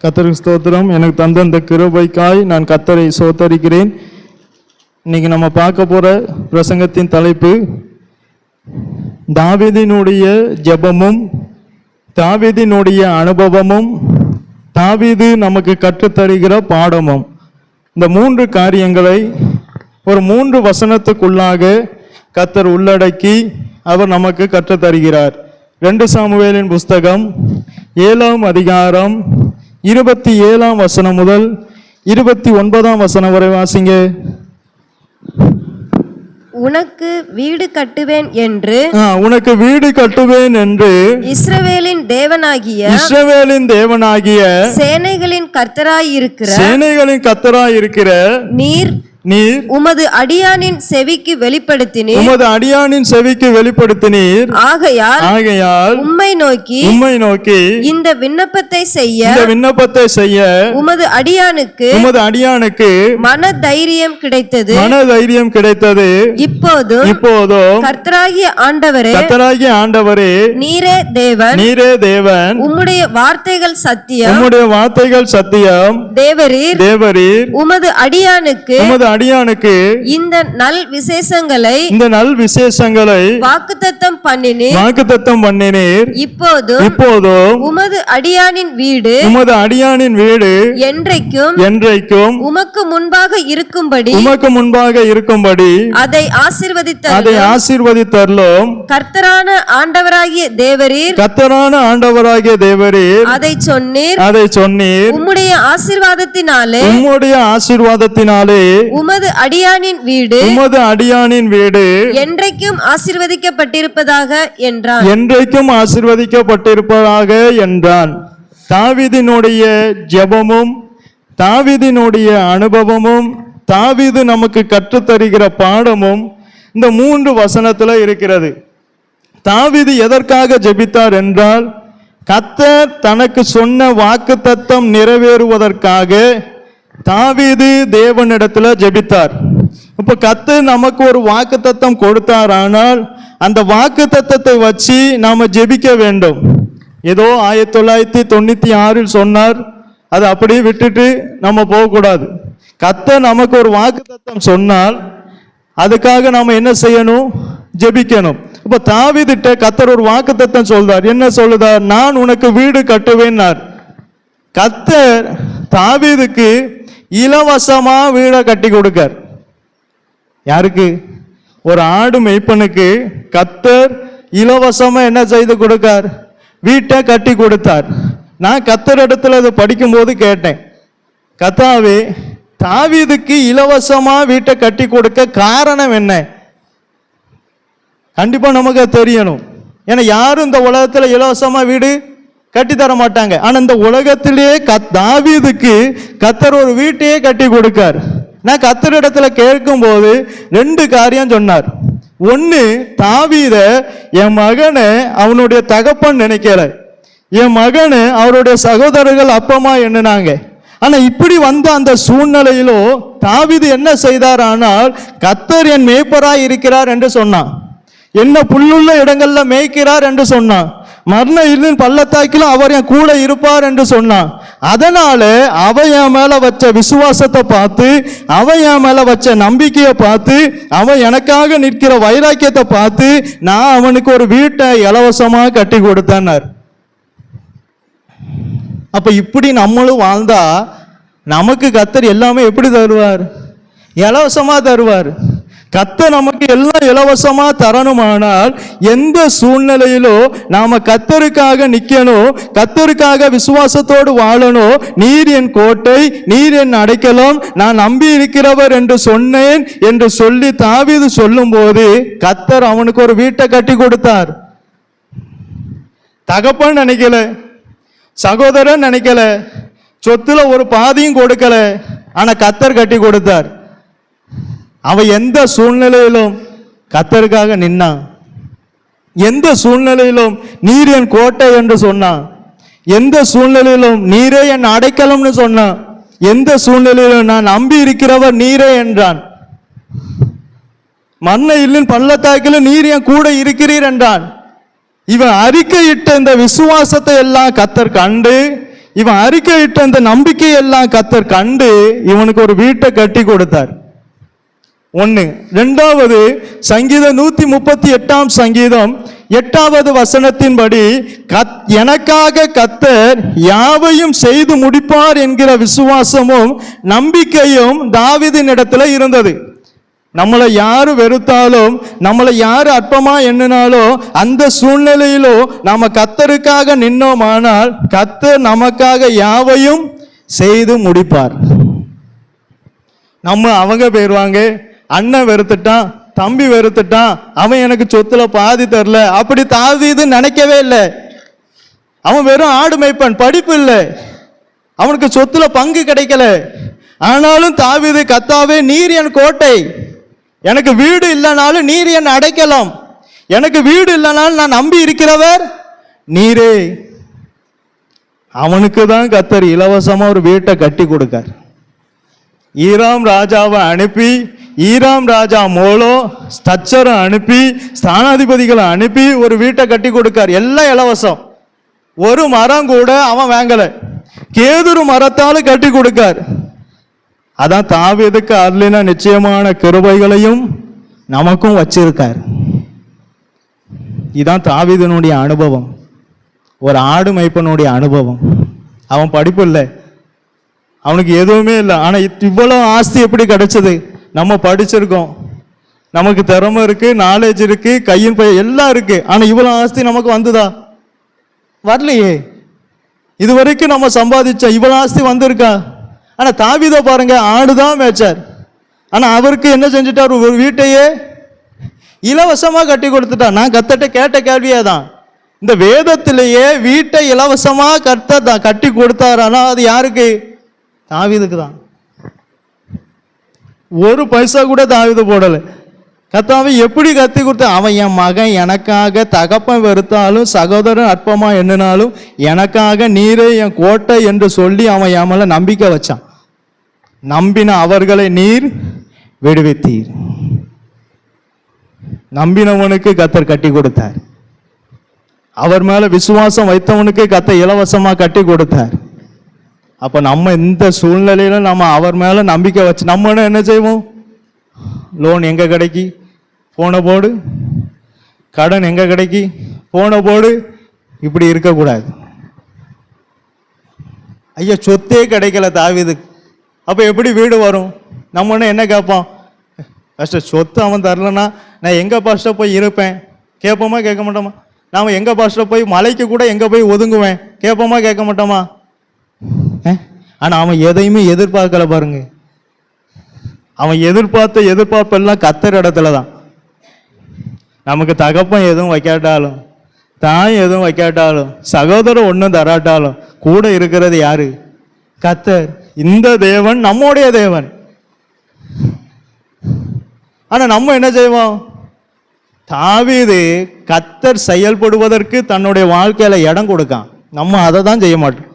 கர்த்தருக்கு ஸ்தோத்திரம். எனக்கு தந்த இந்த கிருபைக்காய் நான் கர்த்தரை ஸ்தோத்தரிக்கிறேன். இன்னைக்கு நம்ம பார்க்க போற பிரசங்கத்தின் தலைப்பு தாவீதினுடைய ஜெபமும் தாவீதினுடைய அனுபவமும் தாவீது நமக்கு கற்றுத்தருகிற பாடமும். இந்த மூன்று காரியங்களை ஒரு 3 வசனத்துக்குள்ளாக கர்த்தர் உள்ளடக்கி அவர் நமக்கு கற்றுத்தருகிறார். 2 சாமுவேலின் புஸ்தகம் 7ஆம் அதிகாரம் 27ஆம் வசனம் முதல் 29ஆம் வசனம் வரை வாசிங்க. உனக்கு வீடு கட்டுவேன் என்று இஸ்ரவேலின் தேவனாகிய சேனைகளின் கர்த்தராயிருக்கிற நீர் உமது அடியானின் செவிக்கு வெளிப்படுத்தினீர். ஆகையால் உம்மை நோக்கி இந்த விண்ணப்பத்தை செய்ய உமது அடியானுக்கு மன தைரியம் கிடைத்தது. இப்போதும் கர்த்தராகிய ஆண்டவரே நீரே தேவன். உம்முடைய வார்த்தைகள் சத்தியம். தேவரீர் உமது அடியானுக்கு இந்த நல் விசேஷங்களை வாக்குத்தத்தம் பண்ணினீர். இப்போதும் உமது அடியானின் வீடு என்றைக்கும் உமக்கு முன்பாக இருக்கும்படி அதை ஆசீர்வதித்தருளும். கர்த்தரான ஆண்டவராகிய தேவரீர் அதை சொன்னீர். உம்முடைய ஆசீர்வாதத்தினாலே உமது அடியானின் வீடு என்றைக்கும் ஆசீர்வதிக்கப்பட்டிருப்பதாக என்றான். தாவீதினுடைய ஜெபமும் தாவீதினுடைய அனுபவமும் தாவீது நமக்கு கற்றுத்தருகிற பாடமும் இந்த 3 வசனத்துல இருக்கிறது. தாவீது எதற்காக ஜெபித்தார் என்றால், கர்த்தர் தனக்கு சொன்ன வாக்குத்தத்தம் நிறைவேறுவதற்காக தாவீது தேவனிடத்துல ஜெபித்தார். இப்ப கர்த்தர் நமக்கு ஒரு வாக்குத்தத்தம் கொடுத்தார். ஆனால் அந்த வாக்குத்தத்தத்தை வச்சு நாம ஜெபிக்க வேண்டும். ஏதோ 1996 சொன்னார், அதை அப்படியே விட்டுட்டு நம்ம போகக்கூடாது. கர்த்தர் நமக்கு ஒரு வாக்குத்தத்தம் சொன்னால் அதுக்காக நாம என்ன செய்யணும்? ஜெபிக்கணும். இப்ப தாவீதுட்ட கர்த்தர் ஒரு வாக்குத்தத்தம் சொல்றார். என்ன சொல்லுதார்? நான் உனக்கு வீடு கட்டுவேன்னார். கர்த்தர் தாவீதுக்கு இலவசமா வீடை கட்டி கொடுக்கார். யாருக்கு? ஒரு ஆடு மேய்ப்பனுக்கு கர்த்தர் இலவசமா என்ன செய்து கொடுக்கார்? வீட்டை கட்டி கொடுத்தார். நான் கர்த்தர் இடத்துல அதை படிக்கும் போது கேட்டேன், கர்த்தாவே, தாவீதுக்கு இலவசமா வீட்டை கட்டி கொடுக்க காரணம் என்ன? கண்டிப்பா நமக்கு தெரியணும். ஏன்னா யாரும் இந்த உலகத்துல இலவசமா வீடு கட்டி தர மாட்டாங்க. ஆனா இந்த உலகத்திலேயே தாவீதுக்கு கர்த்தர் ஒரு வீட்டையே கட்டி கொடுக்கார். நான் கர்த்தர் இடத்துல கேட்கும் போது 2 காரியம் சொன்னார். ஒன்னு, தாவீத என் மகனை அவனுடைய தகப்பன் நினைக்கல, என் மகனை அவருடைய சகோதரர்கள் அப்பமா எண்ணினாங்க. ஆனா இப்படி வந்த அந்த சூழ்நிலையிலோ தாவீது என்ன செய்தார்? ஆனால் கர்த்தர் என் மேய்ப்பராய் இருக்கிறார் என்று சொன்னான். என்ன புல்லுள்ள இடங்கள்ல மேய்க்கிறார் என்று சொன்னான். மரண இருளின் பள்ளத்தாக்கிலும் அவர் என் கூட இருப்பார் என்று சொன்னான். அதனால அவன் என் மேல வச்ச விசுவாசத்தை பார்த்து, அவன் என் மேல வச்ச நம்பிக்கையை பார்த்து, அவன் எனக்காக நிற்கிற வைராக்கியத்தை பார்த்து நான் அவனுக்கு ஒரு வீட்டை இலவசமா கட்டி கொடுத்தேன்னார். அப்ப இப்படி நம்மளும் வாழ்ந்தா நமக்கு கர்த்தர் எல்லாமே எப்படி தருவார்? இலவசமா தருவார். கர்த்தர் நமக்கு எல்லாம் இலவசமா தரணுமானால் எந்த சூழ்நிலையிலோ நாம கர்த்தருக்காக நிக்கணும், கர்த்தருக்காக விசுவாசத்தோடு வாழணும். நீர் என் கோட்டை, நீர் என் அடைக்கலம், நான் நம்பி இருக்கிறவர் என்று சொன்னேன் என்று சொல்லி தாவீது சொல்லும் போது கர்த்தர் அவனுக்கு ஒரு வீட்டை கட்டி கொடுத்தார். தகப்பன் நினைக்கல, சகோதரன் நினைக்கல, சொத்துல ஒரு பாதியும் கொடுக்கல, ஆனா கர்த்தர் கட்டி கொடுத்தார். அவன் எந்த சூழ்நிலையிலும் கர்த்தருக்காக நின்னான். எந்த சூழ்நிலையிலும் நீர் என் கோட்டை என்று சொன்னான். எந்த சூழ்நிலையிலும் நீரே என் அடைக்கலம்னு சொன்னான். எந்த சூழ்நிலையிலும் நான் நம்பி இருக்கிறவர் நீரே என்றான். மரண இருளின் பள்ளத்தாக்கிலும் நீர் என் கூட இருக்கிறீர் என்றான். இவன் அறிக்கையிட்ட இந்த விசுவாசத்தை எல்லாம் கர்த்தர் கண்டு இவன் அறிக்கையிட்ட அந்த நம்பிக்கையெல்லாம் கர்த்தர் கண்டு இவனுக்கு ஒரு வீட்டை கட்டி கொடுத்தார். ஒண்ணு. ரெண்டாவது, சங்கீதம் 138 சங்கீதம் 8வது வசனத்தின்படி எனக்காக கர்த்தர் யாவையும் செய்து முடிப்பார் என்கிற விசுவாசமும் நம்பிக்கையும் தாவீதின் இடத்துல இருந்தது. நம்மளை யாரு வெறுத்தாலும், நம்மளை யாரு அற்பமா எண்ணினாலோ, அந்த சூழ்நிலையிலோ நாம கர்த்தருக்காக நின்னோமானால் கர்த்தர் நமக்காக யாவையும் செய்து முடிப்பார். நம்ம அவங்க போயிருவாங்க, அண்ணன் வெறுத்துட்டான், தம்பி வெறுத்துட்டான், அவன் எனக்கு சொத்துல பாதி தரல, அப்படி தாவீது நினைக்கவே இல்லை. அவன் வெறும் ஆடு மேய்ப்பன், படிப்பு இல்லை, அவனுக்கு சொத்துல பங்கு கிடைக்கல. ஆனாலும் தாவீது, கர்த்தாவே நீர் என் கோட்டை, எனக்கு வீடு இல்லைனாலும் நீர் என் அடைக்கலாம், எனக்கு வீடு இல்லைனாலும் நான் நம்பி இருக்கிறவர் நீரே. அவனுக்கு தான் கர்த்தர் இலவசமா ஒரு வீட்டை கட்டி கொடுக்கார். ஈராம் ராஜாவை அனுப்பி, ஈராம் ராஜா மோலோ ஸ்தச்சரை அனுப்பி, ஸ்தானாதிபதிகளை அனுப்பி ஒரு வீட்டை கட்டி கொடுக்கார். எல்லாம் இலவசம். ஒரு மரம் கூட அவன் வாங்கல, கேதுரு மரத்தால கட்டி கொடுக்கார். அதான் தாவீதுக்கு அருளின நிச்சயமான கிருபைகளையும் நமக்கும் வச்சிருக்கார். இதான் தாவீதினுடைய அனுபவம், ஒரு ஆடு மேய்ப்பனுடைய அனுபவம். அவன் படிப்பு இல்லை, அவனுக்கு எதுவுமே இல்லை. ஆனா இவ்வளவு ஆஸ்தி எப்படி கிடைச்சது? நம்ம படிச்சிருக்கோம், நமக்கு திறமை இருக்கு, நாலேஜ் இருக்கு, கையின் எல்லாம் இருக்கு. ஆனா இவ்வளவு ஆஸ்தி நமக்கு வந்துதா? வரலையே. இது வரைக்கும் நம்ம சம்பாதிச்ச இவ்வளவு ஆஸ்தி வந்திருக்கா? ஆனா தாவீதை பாருங்க, ஆடுதான் மேய்ச்சார். ஆனா அவருக்கு என்ன செஞ்சுட்டார்? ஒரு வீட்டையே இலவசமா கட்டி கொடுத்துட்டார். நான் கர்த்தர்ட்ட கேட்ட கேள்வியே தான், இந்த வேதத்திலேயே வீட்டை இலவசமா கர்த்தர் கட்டி கொடுத்தாரானா அது யாருக்கு? தாவீதுக்கு தான். ஒரு பைசா கூட தாவீது போடல. கர்த்தாவை எப்படி கத்தி கொடுத்த? அவன் என் மகன், எனக்காக தகப்பன் வெறுத்தாலும் சகோதரன் அற்பமா எண்ணினாலும் எனக்காக நீரே என் கோட்டை என்று சொல்லி அவன் என் மேல நம்பிக்கை வச்சான். நம்பின அவர்களை நீர் விடுவித்தீர். நம்பினவனுக்கு கர்த்தர் கட்டி கொடுத்தார். அவர் மேல விசுவாசம் வைத்தவனுக்கு கர்த்தர் இலவசமா கட்டி கொடுத்தார். அப்ப நம்ம இந்த சூழ்நிலையில நம்ம அவர் மேல நம்பிக்கை வச்சு நம்ம என்ன செய்வோம்? லோன் எங்க கிடைக்கி? போன போடு. கடன் எங்க கிடைக்கி? போன போடு. இப்படி இருக்கக்கூடாது. ஐயா, சொத்தே கிடைக்கல தாவீதுக்கு, அப்ப எப்படி வீடு வரும்? நம்ம என்ன கேட்போம்? ஃபர்ஸ்ட் சொத்து அவன் தரலன்னா நான் எங்க பாஸ்ட போய் இருப்பேன்? கேட்போமா கேட்க மாட்டோமா? நாம எங்க பாஸ்ட போய் மலைக்கு கூட எங்க போய் ஒதுங்குவேன்? கேட்போமா கேட்க மாட்டோமா? ஆனா அவன் எதையுமே எதிர்பார்க்கல பாருங்க. அவன் எதிர்பார்த்த எதிர்பார்ப்பெல்லாம் கர்த்தர் இடத்துல தான். நமக்கு தகப்பன் எதுவும் வைக்காட்டாலும், தாய் எதுவும் வைக்காட்டாலும், சகோதரர் ஒன்றும் தராட்டாலும் கூட இருக்கிறது யாரு? கர்த்தர். இந்த தேவன் நம்முடைய தேவன். ஆனா நம்ம என்ன செய்வோம்? தாவீது கர்த்தர் செயல்படுவதற்கு தன்னுடைய வாழ்க்கையில இடம் கொடுக்கான். நம்ம அதை தான் செய்ய மாட்டோம்.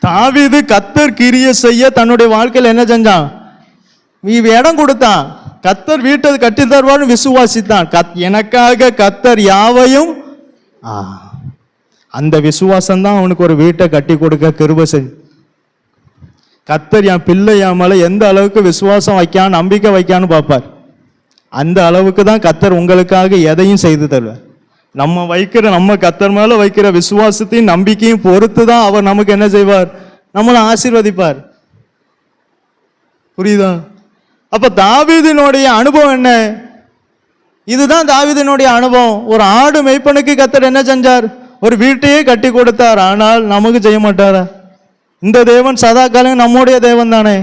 தாவீது கர்த்தர் கிரியை செய்ய தன்னுடைய வாழ்க்கையில என்ன செஞ்சான்? இடம் கொடுத்தான். கர்த்தர் வீட்டை கட்டி தருவார்னு விசுவாசித்தான். எனக்காக கர்த்தர் யாவையும், அந்த விசுவாசம் தான் அவனுக்கு ஒரு வீட்டை கட்டி கொடுக்க கிருபை செஞ்சு. கர்த்தர் என் பிள்ளை என் மேல எந்த அளவுக்கு விசுவாசம் வைக்கான், நம்பிக்கை வைக்கான்னு பார்ப்பார். அந்த அளவுக்கு தான் கர்த்தர் உங்களுக்காக எதையும் செய்து தருவார். நம்ம கர்த்தர் மேல வைக்கிற விசுவாசத்தையும் நம்பிக்கையும் பொறுத்து தான் அவர் நமக்கு என்ன செய்வார்? நம்மளை ஆசீர்வதிப்பார். புரியுதா? அப்ப தாவீதினுடைய அனுபவம் என்ன? இதுதான் தாவீதினுடைய அனுபவம். ஒரு ஆடு மேய்ப்பனுக்கு கர்த்தர் என்ன செஞ்சார்? ஒரு வீட்டையே கட்டி கொடுத்தார். ஆனால் நமக்கு செய்ய மாட்டாரா? இந்த தேவன் சதா காலம் நம்முடைய தேவன் தானே,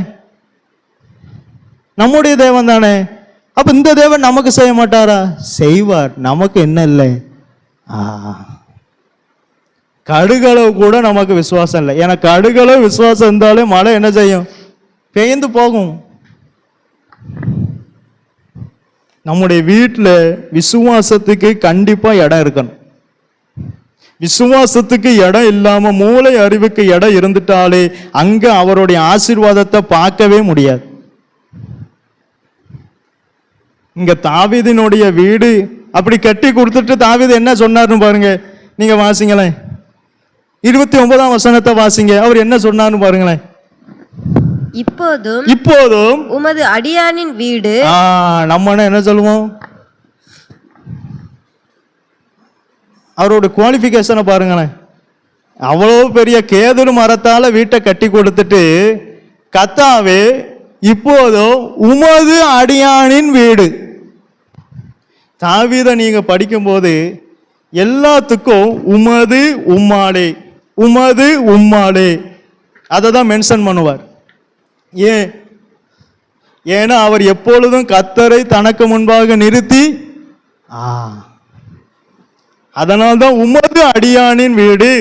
நம்முடைய தேவன் தானே. அப்ப இந்த தேவன் நமக்கு செய்ய மாட்டாரா? செய்வார். நமக்கு என்ன இல்லை? கடுகளவு கூட நமக்கு விசுவாசம் இல்லை. ஏன்னா கடுகளவு விசுவாசம் இருந்தாலே மழை என்ன செய்யும்? பெய்ந்து போகும். நம்முடைய வீட்டில் விசுவாசத்துக்கு கண்டிப்பா இடம் இருக்கணும். விசுவாசத்துக்கு இடம் இல்லாம மூளை அறிவுக்கு இடம் இருந்துட்டாலே அங்க அவருடைய ஆசீர்வாதத்தை பார்க்கவே முடியாது. இங்க தாவீதினுடைய வீடு அப்படி கட்டி கொடுத்துட்டு தாவீது என்ன சொன்னார்னு பாருங்க, நீங்க வாசிங்களேன். 29ஆம் வசனத்தை வாசிங்க. அவர் என்ன சொன்னான்னு பாருங்களேன். இப்போதும் உமது அடியானின் வீடு. நம்ம என்ன சொல்லுவோம்? அவரோட குவாலிஃபிகேஷனை பாருங்களேன். அவ்வளோ பெரிய கேதுரு மரத்தால வீட்டை கட்டி கொடுத்துட்டு, கர்த்தாவே இப்போதும் உமது அடியானின் வீடு. தாவீதை நீங்க படிக்கும்போது எல்லாத்துக்கும் உமது உம்மாலே, உமது உம்மாலே அதை தான் மென்ஷன் பண்ணுவார். ஏன்னா அவர் எப்பொழுதும் கர்த்தரை தனக்கு முன்பாக நிறுத்தி, அதனால்தான் உமது அடியானின் வீடு,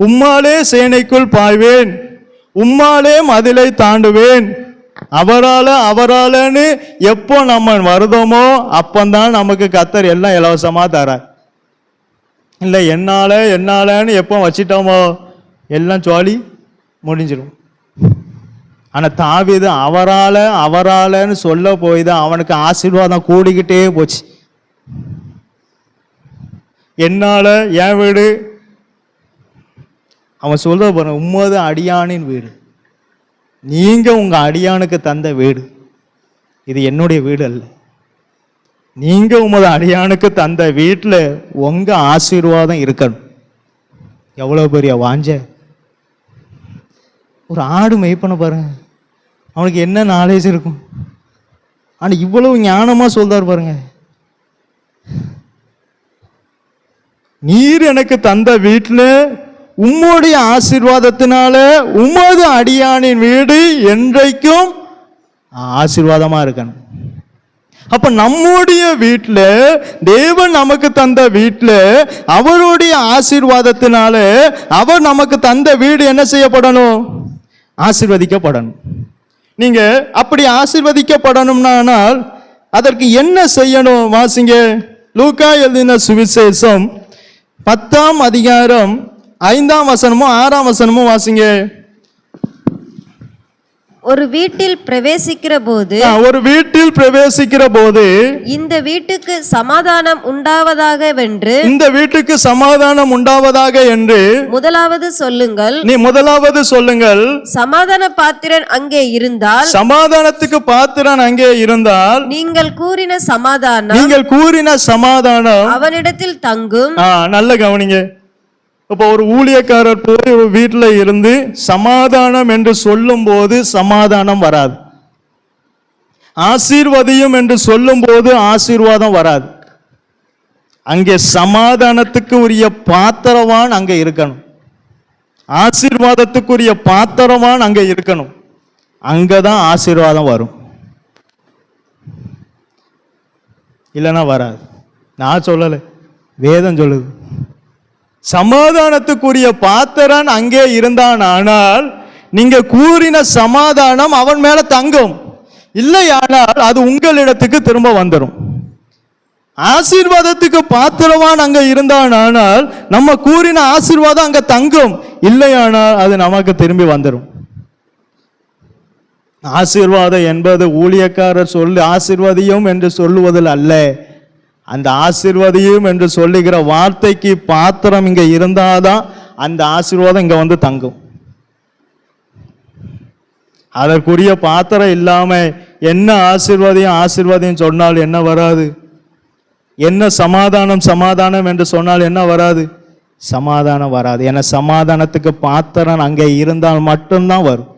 உம்மாலே சேனைக்குள் பாய்வேன், உம்மாலே மதிலை தாண்டுவேன், அவராலன்னு எப்போ நம்ம வருதோமோ அப்பந்தான் நமக்கு கர்த்தர் எல்லாம் இலவசமா தரார். இல்லை என்னாலன்னு எப்போ வச்சிட்டோமோ எல்லாம் ஜாலி முடிஞ்சிடும். ஆனா தாவீது அவராலன்னு சொல்ல போய் தான் அவனுக்கு ஆசீர்வாதம் கூடிக்கிட்டே போச்சு. என்னால என் வீடு, அவன் சொல்ற பாருங்க, உம்மது அடியானின் வீடு, நீங்க உங்க அடியானுக்கு தந்த வீடு, இது என்னுடைய வீடு அல்ல. நீங்க உமது அடியானுக்கு தந்த வீட்டில் உங்க ஆசீர்வாதம் இருக்கணும். எவ்வளவு பெரிய வாஞ்ச! ஒரு ஆடு மேய்ப்பன பாருங்க, அவனுக்கு என்ன நாலேஜ் இருக்கும், ஆனா இவ்வளவு ஞானமா சொல்றார் பாருங்க. நீர் எனக்கு தந்த வீட்டில் உம்முடைய ஆசீர்வாதத்தினால உமது அடியானின் வீடு என்றைக்கும் ஆசீர்வாதமா இருக்கணும். அப்ப நம்முடைய வீட்டில், தேவன் நமக்கு தந்த வீட்டில் அவருடைய ஆசீர்வாதத்தினால அவர் நமக்கு தந்த வீடு என்ன செய்யப்படணும்? ஆசீர்வதிக்கப்படணும். நீங்க அப்படி ஆசீர்வதிக்கப்படணும்னால் அதற்கு என்ன செய்யணும்? வாசிங்க, லூக்கா எழுதின சுவிசேஷம் 10ஆம் அதிகாரம் 5ஆம் வசனமும் 6ஆம் வசனமும் வாசிங்க. ஒரு வீட்டில் பிரவேசிக்கிற போது இந்த வீட்டுக்கு சமாதானம் உண்டாவதாக என்று முதலாவது சொல்லுங்கள். சமாதான பாத்திரன் அங்கே இருந்தால், சமாதானத்துக்கு பாத்திரன் அங்கே இருந்தால் நீங்கள் கூறின சமாதானம் அவனிடத்தில் தங்கும். நல்ல கவனிங்க. இப்போ ஒரு ஊழியக்காரர் போய் ஒரு வீட்டில் இருந்து சமாதானம் என்று சொல்லும் போது சமாதானம் வராது, ஆசீர்வதியும் என்று சொல்லும் போது ஆசீர்வாதம் வராது. அங்கே சமாதானத்துக்கு உரிய பாத்திரவான் அங்கே இருக்கணும், ஆசீர்வாதத்துக்குரிய பாத்திரவான் அங்கே இருக்கணும். அங்கதான் ஆசீர்வாதம் வரும், இல்லைன்னா வராது. நான் சொல்லலை, வேதம் சொல்லுது. சமாதானத்துக்குரிய பாத்திரன் அங்கே இருந்தான், ஆனால் நீங்க கூறின சமாதானம் அவன் மேல தங்கும். இல்லையானால் அது உங்களிடத்துக்கு திரும்ப வந்துடும். ஆசீர்வாதத்துக்கு பாத்திரவான் அங்க இருந்தான், ஆனால் நம்ம கூறின ஆசீர்வாதம் அங்க தங்கும். இல்லையானால் அது நமக்கு திரும்பி வந்துடும். ஆசீர்வாதம் என்பது ஊழியக்காரர் சொல்லி ஆசீர்வதியும் என்று சொல்லுவதில் அல்ல, அந்த ஆசீர்வதியும் என்று சொல்லுகிற வார்த்தைக்கு பாத்திரம் இங்க இருந்தாதான் அந்த ஆசீர்வாதம் இங்க வந்து தங்கும். அதற்குரிய பாத்திரம் இல்லாம என்ன ஆசீர்வாதியம் சொன்னால் என்ன வராது, என்ன சமாதானம் என்று சொன்னால் என்ன வராது, சமாதானம் வராது. ஏன்னா சமாதானத்துக்கு பாத்திரம் அங்கே இருந்தால் மட்டும்தான் வரும்.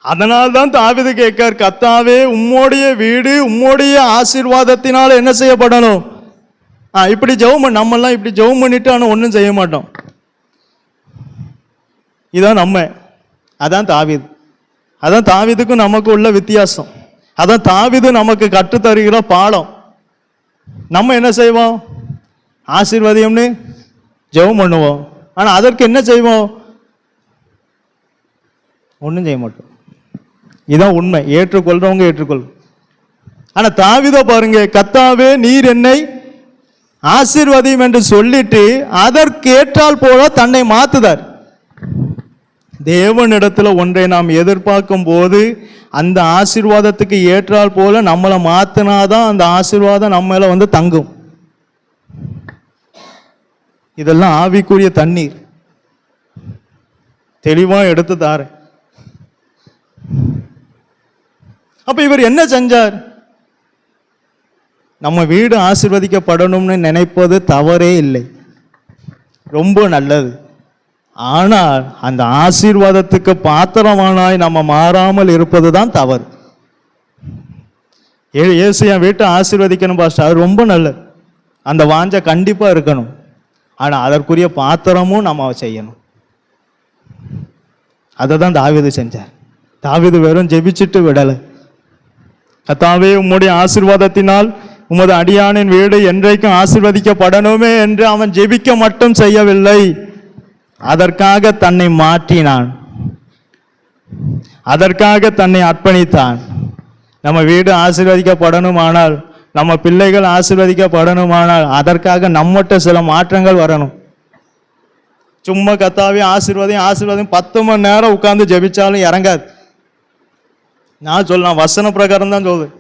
அதனால்தான் தாவீது கேட்கார், கர்த்தாவே உம்முடைய வீடு உம்முடைய ஆசீர்வாதத்தினால என்ன செய்யப்படணும்? இப்படி ஜெபம் பண்ண, நம்மெல்லாம் இப்படி ஜெபம் பண்ணிட்டு ஆனா ஒன்றும் செய்ய மாட்டோம். இதான் நம்ம, அதான் தாவீது. அதான் தாவீதுக்கும் நமக்கு உள்ள வித்தியாசம். அதான் தாவீது நமக்கு கற்றுத்தருகிற பாடம். நம்ம என்ன செய்வோம்? ஆசீர்வாதம்னு ஜெபம் பண்ணுவோம், ஆனா அதற்கு என்ன செய்வோம்? ஒன்றும் செய்ய மாட்டோம். இதான் உண்மை. ஏற்றுக்கொள்றவங்க ஏற்றுக்கொள். ஆனா தாவீதை பாருங்க, கர்த்தாவே நீர் என்னை ஆசீர்வதியும் என்று சொல்லிட்டு அதற்கேற்றால் போல தன்னை மாத்துதார். தேவனிடத்துல ஒன்றை நாம் எதிர்பார்க்கும் போது அந்த ஆசீர்வாதத்துக்கு ஏற்றால் போல நம்மளை மாத்தினாதான் அந்த ஆசீர்வாதம் நம்ம மேல வந்து தங்கும். இதெல்லாம் ஆவிக்குரிய தண்ணீர், தெளிவா எடுத்து தாரேன். அப்ப இவர் என்ன செஞ்சார்? நம்ம வீடு ஆசீர்வதிக்கப்படணும்னு நினைப்பது தவறே இல்லை, ரொம்ப நல்லது. ஆனால் அந்த ஆசீர்வாதத்துக்கு பாத்திரமானாய் நம்ம மாறாமல் இருப்பது தான் தவறு. இயேசு என் வீட்டை ஆசீர்வதிக்கணும் பாஸ்டர், அது ரொம்ப நல்லது, அந்த வாஞ்சை கண்டிப்பா இருக்கணும். ஆனா அதற்குரிய பாத்திரமும் நம்ம செய்யணும். அதை தான் தாவீது செஞ்சார். தாவீது வெறும் ஜெபிச்சுட்டு விடலை. கர்த்தாவே உம்முடைய ஆசீர்வாதத்தினால் உமது அடியானின் வீடு என்றைக்கும் ஆசீர்வதிக்கப்படணுமே என்று அவன் ஜெபிக்க மட்டும் செய்யவில்லை, அதற்காக தன்னை மாற்றினான், அதற்காக தன்னை அர்ப்பணித்தான். நம்ம வீடு ஆசீர்வதிக்கப்படணுமானால், நம்ம பிள்ளைகள் ஆசீர்வதிக்கப்படணுமானால் அதற்காக நம்மகிட்ட சில மாற்றங்கள் வரணும். சும்மா கர்த்தாவே ஆசீர்வாதம் ஆசீர்வாதம் 10 மணி நேரம் உட்கார்ந்து ஜெபிச்சாலும் இறங்காது. நான் சொல்லலாம், வசன பிரகாரம் தான் சொல்றேன்,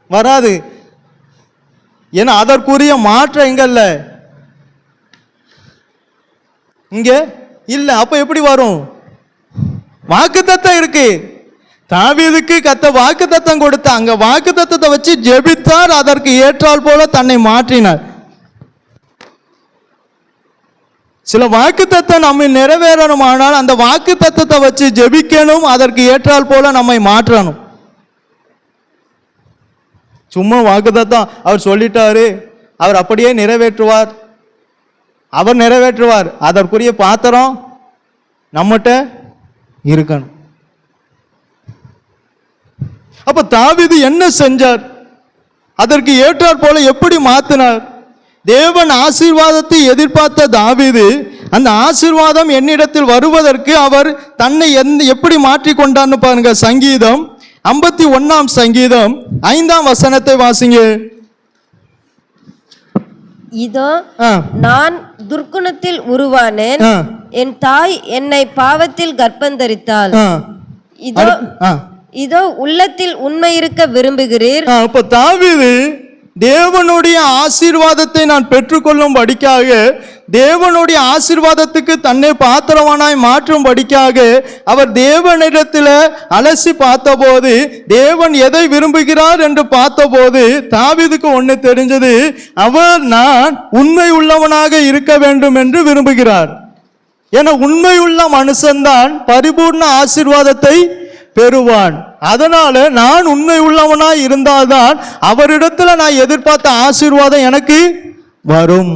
வராது. ஏன்னா அதற்குரிய மாற்றம் எங்க இல்ல, இங்க இல்ல. அப்ப எப்படி வரும்? வாக்குத்தத்தம் இருக்கு. தாவீதுக்கு கத்த வாக்குத்தத்தம் கொடுத்த, அங்க வாக்குத்தத்தத்தை வச்சு ஜெபித்தார், அதற்கு ஏற்றால் போல தன்னை மாற்றினார். சில வாக்குத்தத்தம் நம்ம நிறைவேறணுமானால் அந்த வாக்குத்தத்தத்தை வச்சு ஜெபிக்கணும், அதற்கு ஏற்றால் போல நம்மை மாற்றணும். சும்மா வாக்குத்தத்தம் அவர் சொல்லிட்டாரு, அவர் அப்படியே நிறைவேற்றுவார், அவர் நிறைவேற்றுவார், அதற்குரிய பாத்திரம் நம்மகிட்ட இருக்கணும். அப்ப தாவீது என்ன செஞ்சார்? அதற்கு ஏற்றாற் போல எப்படி மாத்தினார்? தேவன் ஆசீர்வாதத்தை எதிர்பார்த்த தாவீது அந்த ஆசீர்வாதம் என்னிடத்தில் வருவதற்கு அவர் தன்னை எப்படி மாற்றிக்கொண்டார்னு பாருங்க. சங்கீதம் 51 சங்கீதம் 5 வசனத்தை வாசிங்க. இதோ நான் துர்க்குணத்தில் உருவானேன், என் தாய் என்னை பாவத்தில் கர்ப்பந்தரித்தாள். இதோ உள்ளத்தில் உண்மை இருக்க விரும்புகிறீர். அப்ப தாவீது தேவனுடைய ஆசீர்வாதத்தை நான் பெற்றுக்கொள்ளும்படிக்காக, தேவனுடைய ஆசீர்வாதத்துக்கு தன்னை பாத்திரவானாய் மாற்றும்படிக்காக அவர் தேவனிடத்தில் அலசி பார்த்தபோது, தேவன் எதை விரும்புகிறார் என்று பார்த்தபோது தாவீதுக்கு ஒன்று தெரிஞ்சது, அவர் நான் உண்மை உள்ளவனாக இருக்க வேண்டும் என்று விரும்புகிறார். என உண்மையுள்ள மனுஷன்தான் பரிபூர்ண ஆசீர்வாதத்தை பெறுவான். அதனால நான் உண்மை உள்ளவனாய் இருந்தால்தான் அவரிடத்துல நான் எதிர்பார்த்த ஆசீர்வாதம் எனக்கு வரும்.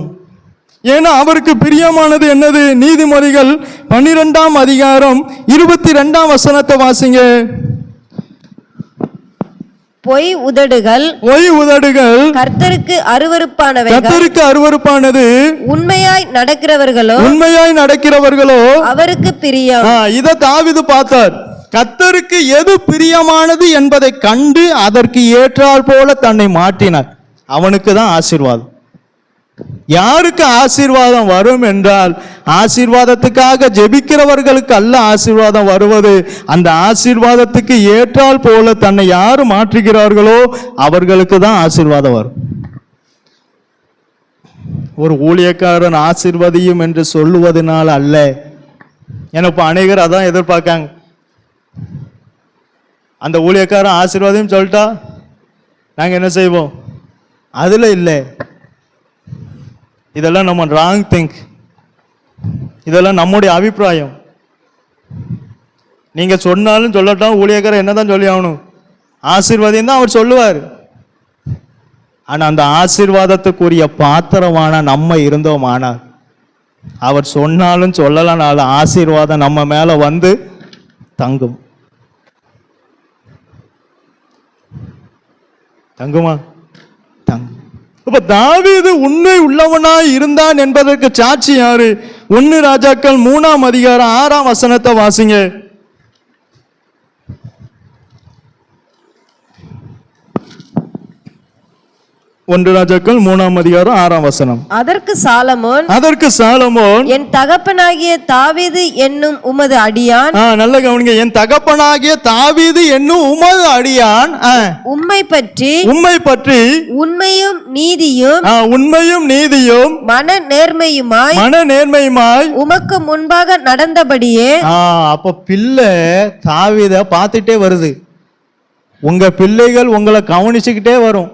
ஏன்னா அவருக்கு பிரியமானது என்னது? நீதிமொழிகள் 12 அதிகாரம் 22 வசனத்தை வாசிங்க. பொய் உதடுகள் கர்த்தருக்கு அருவருப்பானது, உண்மையாய் நடக்கிறவர்களோ அவருக்கு பிரியம். இதை தாவீது பார்த்தார். கர்த்தருக்கு எது பிரியமானது என்பதை கண்டு அதற்கு ஏற்றால் போல தன்னை மாற்றினார். அவனுக்கு தான் ஆசீர்வாதம். யாருக்கு ஆசீர்வாதம் வரும் என்றால், ஆசீர்வாதத்துக்காக ஜெபிக்கிறவர்களுக்கு அல்ல ஆசீர்வாதம் வருவது. அந்த ஆசீர்வாதத்துக்கு ஏற்றால் போல தன்னை யாரு மாற்றுகிறார்களோ அவர்களுக்கு தான் ஆசீர்வாதம் வரும். ஒரு ஊழியக்காரன் ஆசீர்வதியும் என்று சொல்லுவதனால அல்ல. எனக்கு அநேகர் அதான் எதிர்பார்க்காங்க. அந்த ஊழியக்காரன் ஆசீர்வாதம் சொல்லிட்டா நாங்கள் என்ன செய்வோம்? அதில் இல்லை. இதெல்லாம் நம்ம ராங் திங்க், இதெல்லாம் நம்முடைய அபிப்பிராயம். நீங்க சொன்னாலும் சொல்லட்டும், ஊழியக்காரன் என்னதான் சொல்லி ஆகணும்? ஆசீர்வாதம் தான் அவர் சொல்லுவார். ஆனா அந்த ஆசீர்வாதத்துக்குரிய பாத்திரமான நம்ம இருந்தோமானா, அவர் சொன்னாலும் சொல்லலனாலும் ஆசீர்வாதம் நம்ம மேல வந்து தங்கும். தங்குமா? தங்கும். இப்ப தாவீது உண்மை உள்ளவனாய் இருந்தான் என்பதற்கு சாட்சி யாரு? 1 ராஜாக்கள் 3 அதிகாரம் 6 வசனத்தை வாசிங்க. 1 ராஜாக்கள் 3ஆம் அதிகாரம் 6ஆம் வசனம். அதற்கு சாலமோன் என் தகப்பனாகிய தாவீது என்னும் உமது அடியான், நல்ல கவனிங்க, என் தகப்பனாகிய தாவீது என்னும் உமது அடியான் உம்மை பற்றி உண்மையும் நீதியும் மன நேர்மையுமாய் உமக்கு முன்பாக நடந்தபடியே. அப்ப பிள்ளை தாவீதை பார்த்துட்டே வருது. உங்க பிள்ளைகள் உங்களை கவனிச்சுக்கிட்டே வரும்.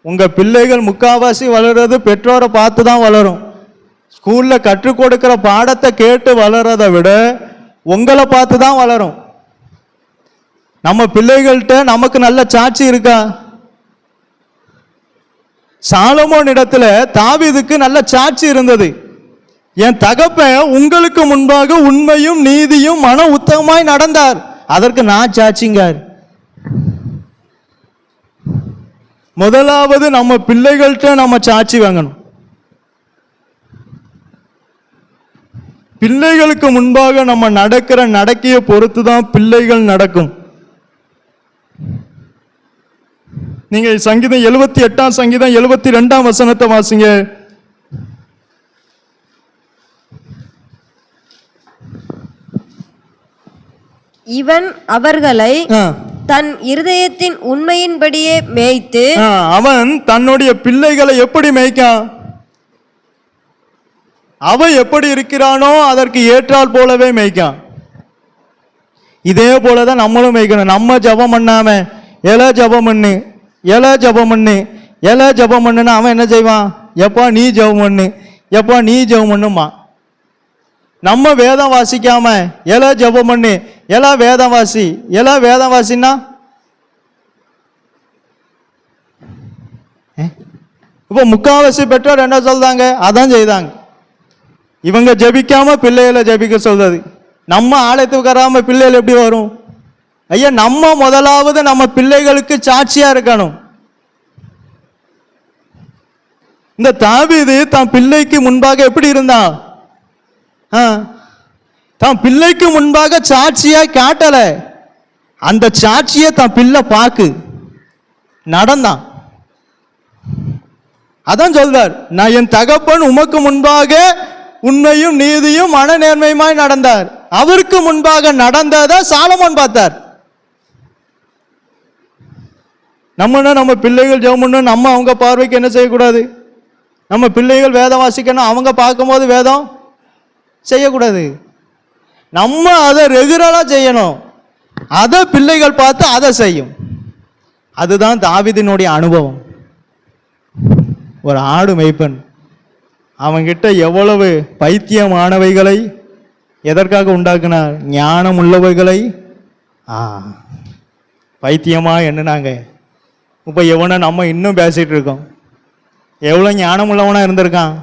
உங்க பிள்ளைகள் முக்காவாசி வளர்றது பெற்றோரை பார்த்து தான் வளரும். ஸ்கூல்ல கற்றுக் கொடுக்கிற பாடத்தை கேட்டு வளர்றதை விட உங்களை பார்த்து தான் வளரும். நம்ம பிள்ளைகள்கிட்ட நமக்கு நல்ல சாட்சி இருக்கா? சாலமோன் இடத்துல தாவீதுக்கு நல்ல சாட்சி இருந்தது. என் தகப்பன் உங்களுக்கு முன்பாக உண்மையும் நீதியும் மன உத்தமமாய் நடந்தார், அதற்கு நான் சாட்சிங்கார். முதலாவது நம்ம பிள்ளைகள்கிட்ட நம்ம சாட்சி வாங்கணும். பிள்ளைகளுக்கு முன்பாக நம்ம நடக்கிற நடக்கையை பொறுத்து தான் பிள்ளைகள் நடக்கும். நீங்க சங்கீதம் 78ஆம் சங்கீதம் 72ஆம் வசனத்தை வாசிங்க. இவன் அவர்களை தன் இருதயத்தின் உண்மையின்படியே மேய்த்து. அவன் தன்னுடைய பிள்ளைகளை எப்படி மேய்க்கான்? அவன் எப்படி இருக்கிறானோ அதற்கு ஏற்றால் போலவே மேய்க்கான். இதே போலதான் நம்மளும் மேய்க்கணும். நம்ம ஜபம் பண்ணாம ஜபம் பண்ணுன்னா அவன் என்ன செய்வான்? எப்பா நீ ஜபம் பண்ணுமா. நம்ம வேதம் வாசிக்காம ஜபம் பண்ணு, வேதம் வாசின்னா இப்போ முக்காவாசி பெற்றோர் என்ன சொல்றாங்க? அதான் செய்தாங்க. இவங்க ஜபிக்காம பிள்ளைகளை ஜபிக்க சொல்றது. நம்ம ஆலயத்துக்கு வராம பிள்ளைகள் எப்படி வரும்? ஐயா, நம்ம முதலாவது நம்ம பிள்ளைகளுக்கு சாட்சியா இருக்கணும். இந்த தாவீது தன் பிள்ளைக்கு முன்பாக எப்படி இருந்தான்? தான் பிள்ளைக்கு முன்பாக சாட்சியா காட்டல, அந்த சாட்சியை தான் பிள்ளை பாக்கு நடந்தான். அதான் சொல்றார், நான் என் தகப்பன் உமக்கு முன்பாக உண்மையும் நீதியும் மன நேர்மையுமாய் நடந்தார். அவருக்கு முன்பாக நடந்ததை சாலமோன் பார்த்தார். நம்ம பிள்ளைகள் ஜெபம் பண்ணணும். நம்ம அவங்க பார்வைக்கு என்ன செய்யக்கூடாது? நம்ம பிள்ளைகள் வேதம் வாசிக்கணும், அவங்க பார்க்கும்போது வேதம் செய்யக்கூடாது. நம்ம அதை ரெகுலரா செய்யணும். அதை பிள்ளைகள் பார்த்து அதை செய்யும். அதுதான் தாவீதினுடைய அனுபவம். ஒரு ஆடு மேய்ப்பன் அவங்கிட்ட எவ்வளவு பைத்தியமானவைகளை எதற்காக உண்டாக்குனார்? ஞானம் உள்ளவைகளை பைத்தியமா எண்ணுனாங்க. இப்போ எவனை நம்ம இன்னும் பேசிட்டு இருக்கோம். எவ்வளோ ஞானம் உள்ளவனா இருந்திருக்கான்.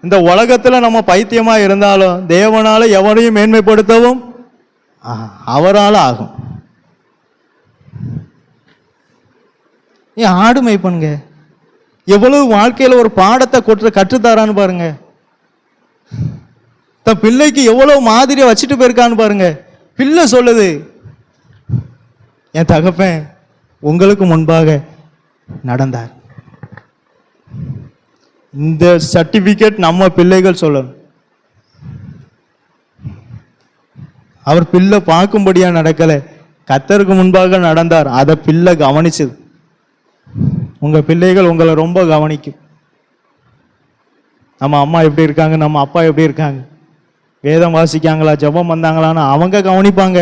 இந்த உலகத்தில் நம்ம பைத்தியமா இருந்தாலும் தேவனால எவனையும் மேன்மைப்படுத்தவும் அவரால் ஆகும். ஆடு மேய்ப்பனுங்க எவ்வளவு வாழ்க்கையில் ஒரு பாடத்தை கற்றுத்தாரான்னு பாருங்க. தன் பிள்ளைக்கு எவ்வளவு மாதிரியை வச்சுட்டு போயிருக்கான்னு பாருங்க. பிள்ளை சொல்லுது, என் தகப்பன் உங்களுக்கு முன்பாக நடந்தார். இந்த சர்டிபிகேட் நம்ம பிள்ளைகள் சொல்லணும். அவர் பிள்ளை பார்க்கும்படியா நடக்கல, கர்த்தருக்கு முன்பாக நடந்தார். அதை பிள்ளை கவனிச்சது. உங்க பிள்ளைகள் உங்களை ரொம்ப கவனிக்கும். நம்ம அம்மா எப்படி இருக்காங்க, நம்ம அப்பா எப்படி இருக்காங்க, வேதம் வாசிக்காங்களா, ஜெபம் வந்தாங்களான்னு அவங்க கவனிப்பாங்க.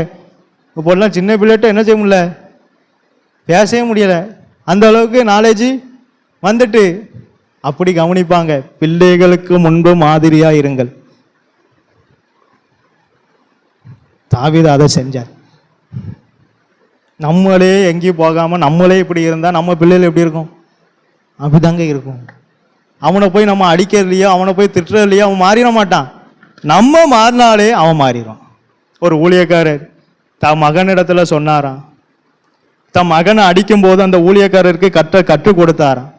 இப்போல்லாம் சின்ன பிள்ளைகிட்ட என்ன செய்ய முடியல, பேசவே முடியல. அந்த அளவுக்கு நாலேஜ் வந்துட்டு அப்படி கவனிப்பாங்க. பிள்ளைகளுக்கு முன்பு மாதிரியா இருங்கள். தாவீது அதை செஞ்சார். நம்மளே எங்கேயும் போகாம நம்மளே இப்படி இருந்தா நம்ம பிள்ளைகள் எப்படி இருக்கும்? அப்படிதாங்க இருக்கும். அவனை போய் நம்ம அடிக்கிறதுலையோ அவனை போய் திட்டுறதுலையோ அவன் மாறிட மாட்டான். நம்ம மாறினாலே அவன் மாறிடுவான். ஒரு ஊழியக்காரர் தன் மகனிடத்துல சொன்னாராம், தன் மகனை அடிக்கும் போது அந்த ஊழியக்காரருக்கு கற்றுக் கொடுத்தாராம்,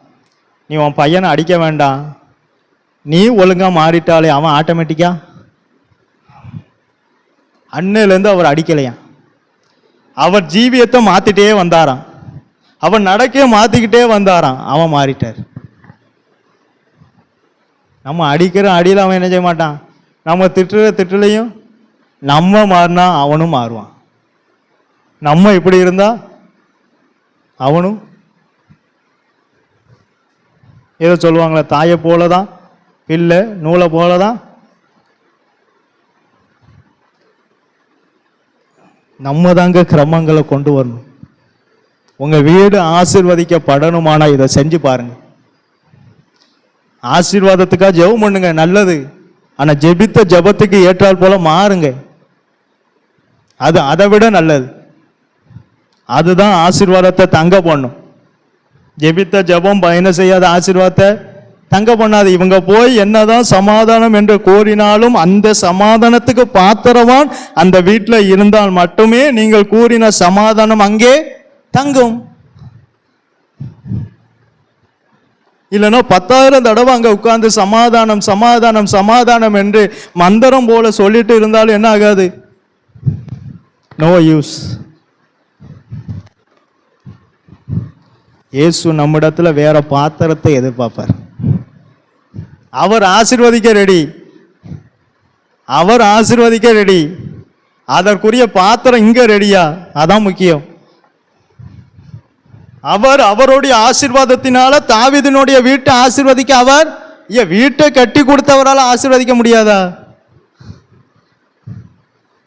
நீ உன் பையனை அடிக்க வேண்டாம், நீ ஒழுங்கா மாறிட்டாலே அவன் ஆட்டோமேட்டிக்கா. அன்னையிலேருந்து அவர் அடிக்கலையா, அவர் ஜீவியத்தை மாத்திட்டே வந்தாராம். அவன் நடக்கே மாத்திக்கிட்டே வந்தாராம், அவன் மாறிட்டார். நம்ம அடிக்கிற அடியில் அவன் என்ன செய்ய மாட்டான், நம்ம திட்டுற திட்டுலையும் நம்ம மாறினா அவனும் மாறுவான். நம்ம இப்படி இருந்தா அவனும். ஏதோ சொல்லுவாங்களே, தாயை போலதான் பிள்ளை நூலை போலதான். நம்ம தாங்க கிரமங்களை கொண்டு வரணும். உங்க வீடு ஆசீர்வதிக்கப்படணுமானா இதை செஞ்சு பாருங்க. ஆசீர்வாதத்துக்காக ஜெபம் பண்ணுங்க, நல்லது. ஆனா ஜெபித்த ஜெபத்துக்கு ஏற்றால் போல மாறுங்க, அது அதை விட நல்லது. அதுதான் ஆசீர்வாதத்தை தங்க பண்ணும். ஜெபித்த ஜெபம் என்ன செய்யாத ஆசீர்வாதத்தை தங்க பண்ணாது. இவங்க போய் என்னதான் சமாதானம் என்று கோரினாலும் அந்த சமாதானத்துக்கு பாத்திரவான் அந்த வீட்டில் இருந்தால் மட்டுமே நீங்கள் கூறின சமாதானம் அங்கே தங்கும். இல்லைன்னா 10,000 தடவை அங்க உட்கார்ந்து சமாதானம் சமாதானம் சமாதானம் என்று மந்திரம் போல சொல்லிட்டு இருந்தாலும் என்ன ஆகாது, நோ யூஸ். இயேசு நம்மிடத்துல வேற பாத்திரத்தை எதிர்பார்ப்பார். அவர் ஆசீர்வதிக்க ரெடி, அவர் ஆசீர்வதிக்க ரெடி. அதற்குரிய பாத்திரம் இங்க ரெடியா, அதான் முக்கியம். அவர் அவருடைய ஆசீர்வாதத்தினால தாவீதினுடைய வீட்டை ஆசீர்வதிக்க, அவர் வீட்டை கட்டி கொடுத்தவரால் ஆசீர்வதிக்க முடியாதா?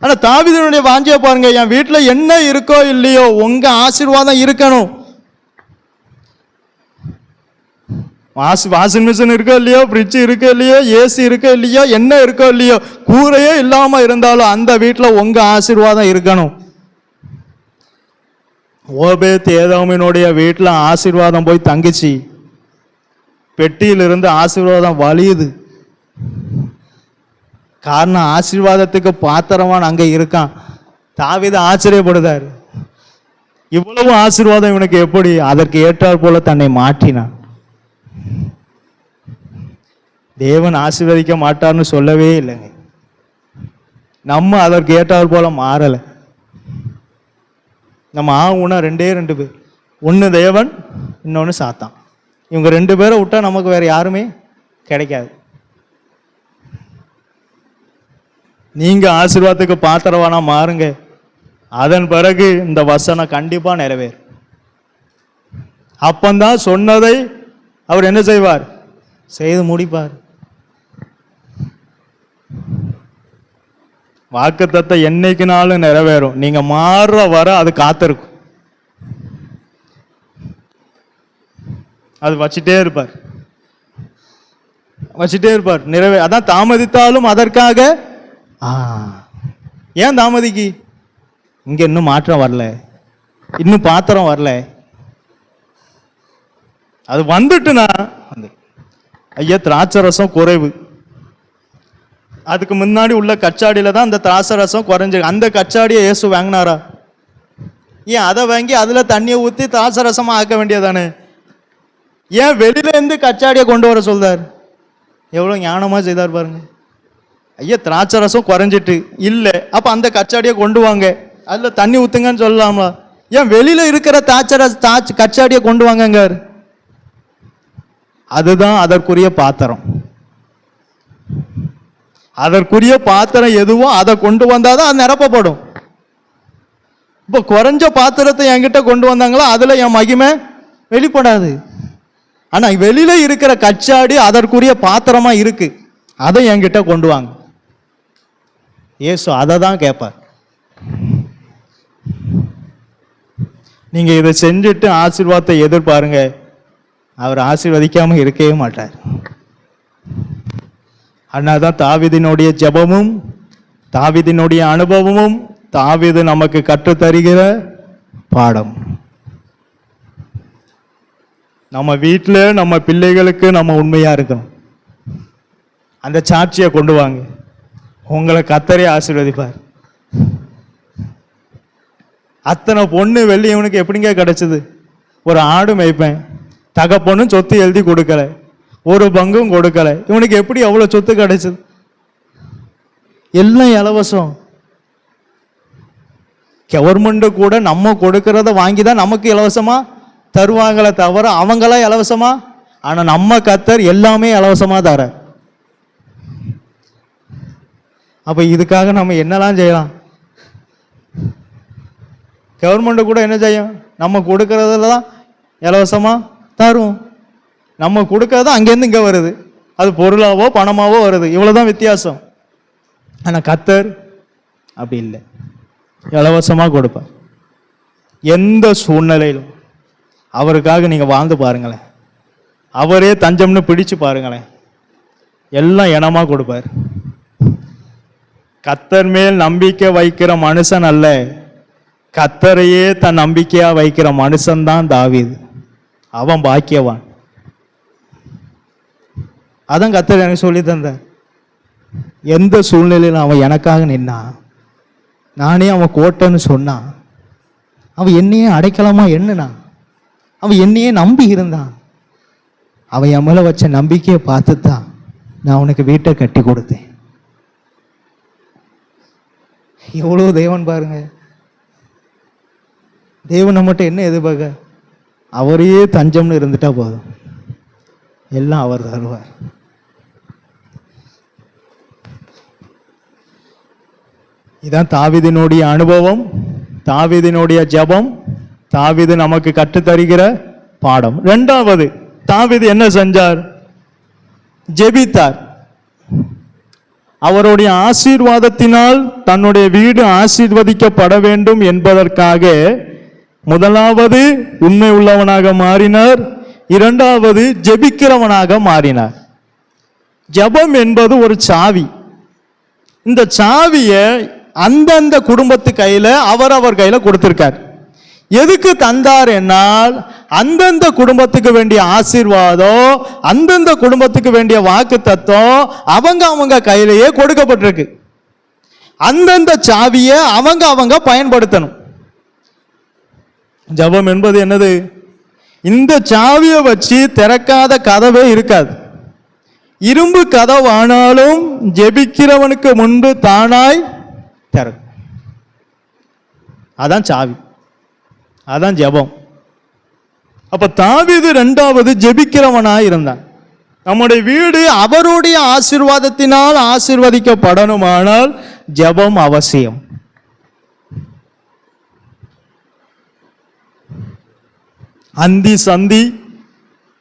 ஆனா தாவீதினுடைய வாஞ்சியை பாருங்க, என் வீட்டுல என்ன இருக்கோ இல்லையோ உங்க ஆசீர்வாதம் இருக்கணும். வாஷிங் மிஷின் இருக்கோ இல்லையோ, ஃப்ரிட்ஜ் இருக்கோ இல்லையோ, ஏசி இருக்கோ இல்லையோ, என்ன இருக்கோ இல்லையோ, கூரையே இல்லாம இருந்தாலும் அந்த வீட்டுல உங்க ஆசீர்வாதம் இருக்கணும். ஓபேத் ஏதோமினுடைய வீட்டில் ஆசீர்வாதம் போய் தங்கிச்சு, பெட்டியிலிருந்து ஆசீர்வாதம் வலியுது. காரணம் ஆசீர்வாதத்துக்கு பாத்திரவான் அங்க இருக்கான். தாவீது ஆச்சரியப்படுதார், இவ்வளவு ஆசீர்வாதம் இவனுக்கு எப்படி? அதற்கு ஏற்றாற் போல தன்னை மாற்றினான். தேவன் ஆசீர்வதிக்க மாட்டார்னு சொல்லவே இல்லைங்க. நம்ம அதற்கு ஏற்றாற் போல மாறலை. நம்ம ஊனா 2 பேர், ஒன்று தேவன், இன்னொன்று சாத்தான். இவங்க 2 பேரை விட்டா நமக்கு வேற யாருமே கிடைக்காது. நீங்க ஆசீர்வாதத்துக்கு பாத்திரவானா மாறுங்க, அதன் பிறகு இந்த வசனம் கண்டிப்பா நிறைவேறும். அப்பந்தான் சொன்னதை அவர் என்ன செய்வார், செய்து முடிப்பார். வாக்குத்தத்தம் என்னைக்குனாலும் நிறைவேறும். நீங்க மாறுற வர அது காத்திருக்கும், அது வச்சுட்டே இருப்பார், வச்சுட்டே இருப்பார். அதான் தாமதித்தாலும் அதற்காக. ஏன் தாமதிக்கு? இங்க இன்னும் மாற்றம் வரல, இன்னும் பாத்திரம் வரல. அது வந்துட்டுனா ஐயா திராட்சை ரசம் குறைவு, அதுக்கு முன்னாடி உள்ள கச்சாடியில தான் அந்த திராட்சை ரசம் குறைஞ்சு. அந்த கச்சாடியை இயேசு வாங்கினாரா? ஏன் அதை வாங்கி அதுல தண்ணியை ஊற்றி திராட்சை ரசமா ஆக்க வேண்டியதானே? ஏன் வெளியில இருந்து கச்சாடியை கொண்டு வர சொல்றார்? எவ்வளவு ஞானமா செய்தார் பாருங்க. ஐயா திராட்சை ரசம் குறைஞ்சிட்டு இல்லை, அப்ப அந்த கச்சாடியை கொண்டு வாங்க, அதுல தண்ணி ஊத்துங்கன்னு சொல்லலாமா? ஏன் வெளியில இருக்கிற கச்சாடியை கொண்டு வாங்க? அதுதான் அதற்குரிய பாத்திரம். அதற்குரிய பாத்திரம் எதுவோ அதை கொண்டு வந்தாதான் அது நிரப்பப்படும். இப்போ குறைஞ்ச பாத்திரத்தை என்கிட்ட கொண்டு வந்தாங்களா, அதுல என் மகிமை வெளிப்படாது. ஆனா வெளியில இருக்கிற கச்சாடி அதற்குரிய பாத்திரமா இருக்கு, அதை என்கிட்ட கொண்டு வாங்க. இயேசு அதை தான் கேட்பார். நீங்க இதை செஞ்சுட்டு ஆசீர்வாதத்தை எதிர்பாருங்க, அவர் ஆசீர்வதிக்காம இருக்கவே மாட்டார். அதனால்தான் தாவீதினுடைய ஜெபமும் தாவீதினுடைய அனுபவமும் தாவீது நமக்கு கற்றுத்தருகிற பாடம். நம்ம வீட்டில் நம்ம பிள்ளைகளுக்கு நம்ம உண்மையா இருக்கணும். அந்த சாட்சியை கொண்டு வாங்க, உங்களை கர்த்தரே ஆசீர்வதிப்பார். அத்தனை பொண்ணு வெள்ளி இவனுக்கு எப்படிங்க கிடைச்சது? ஒரு ஆடு மேய்ப்பேன், தகப்பனும் சொத்து எழுதி கொடுக்கல, ஒரு பங்கும் கொடுக்கல, இவனுக்கு எப்படி அவ்வளவு சொத்து கிடைச்சது? எல்லாம் இலவசம். கவர்மெண்ட் கூட நம்ம கொடுக்கறத வாங்கி தான் நமக்கு இலவசமா தருவாங்களே தவிர அவங்களா இலவசமா, ஆனா நம்ம கர்த்தர் எல்லாமே இலவசமா தர. அப்ப இதுக்காக நம்ம என்னெல்லாம் செய்யலாம்? கவர்மெண்ட் கூட என்ன செய்யும்? நம்ம கொடுக்கறதுல தான் இலவசமா தரும். நம்ம கொடுக்கறது அங்கேருந்து இங்கே வருது, அது பொருளாவோ பணமாவோ வருது, இவ்வளோதான் வித்தியாசம். ஆனால் கர்த்தர் அப்படி இல்லை, இலவசமாக கொடுப்பார். எந்த சூழ்நிலையிலும் அவருக்காக நீங்கள் வாழ்ந்து பாருங்களேன், அவரே தஞ்சம்னு பிடிச்சு பாருங்களேன், எல்லாம் இனமாக கொடுப்பார். கர்த்தர் மேல் நம்பிக்கை வைக்கிற மனுஷன் அல்ல, கர்த்தரையே தன் நம்பிக்கையா வைக்கிற மனுஷன்தான் தாவீது. அவன் பாக்கியவான். அதான் கர்த்தர் எனக்கு சொல்லி தந்தார். எந்த சூழ்நிலையில் அவன் எனக்காக நின்னான், நானே அவன் கோட்டைன்னு சொன்னான், அவன் என்னையே அடைக்கலமா எண்ணுனான், அவன் என்னையே நம்பி இருந்தான், அவன் என் மேல வச்ச நம்பிக்கையை பார்த்து தான் நான் அவனுக்கு வீட்டை கட்டி கொடுத்தேன். எவ்வளோ தேவன் பாருங்க. தேவன் நம்மகிட்ட என்ன எதிர்பார்க்க? அவரையே தஞ்சம்னு இருந்துட்டா போதும், எல்லாம் அவர் தருவார். இதான் தாவீதினுடைய அனுபவம், தாவீதினுடைய ஜெபம், தாவீது நமக்கு கற்றுத்தருகிற பாடம். இரண்டாவது, தாவீது என்ன செஞ்சார்? ஜெபித்தார். அவருடைய ஆசீர்வாதத்தினால் தன்னுடைய வீடு ஆசீர்வதிக்கப்பட வேண்டும் என்பதற்காக முதலாவது உண்மை உள்ளவனாக மாறினார், இரண்டாவது ஜெபிக்கிறவனாக மாறினார். ஜெபம் என்பது ஒரு சாவி. இந்த சாவியை அந்தந்த குடும்பத்து கையில அவரவர் கையில கொடுத்திருக்கார். எதுக்கு தந்தார் என்னால், அந்தந்த குடும்பத்துக்கு வேண்டிய ஆசீர்வாதம், அந்தந்த குடும்பத்துக்கு வேண்டிய வாக்கு தத்துவம் அவங்க கையிலேயே கொடுக்கப்பட்டிருக்கு. அந்தந்த சாவியை அவங்க பயன்படுத்தணும். ஜெபம் என்பது என்னது? இந்த சாவியை வச்சு திறக்காத கதவே இருக்காது. இரும்பு கதவானாலும் ஜெபிக்கிறவனுக்கு முன்பு தானாய் திறக்கும். அதான் சாவி, அதான் ஜெபம். அப்ப தாவீது இரண்டாவது ஜெபிக்கிறவனாய் இருந்தான். நம்முடைய வீடு அவருடைய ஆசீர்வாதத்தினால் ஆசீர்வதிக்கப்படணுமானால் ஜெபம் அவசியம். அந்தி சந்தி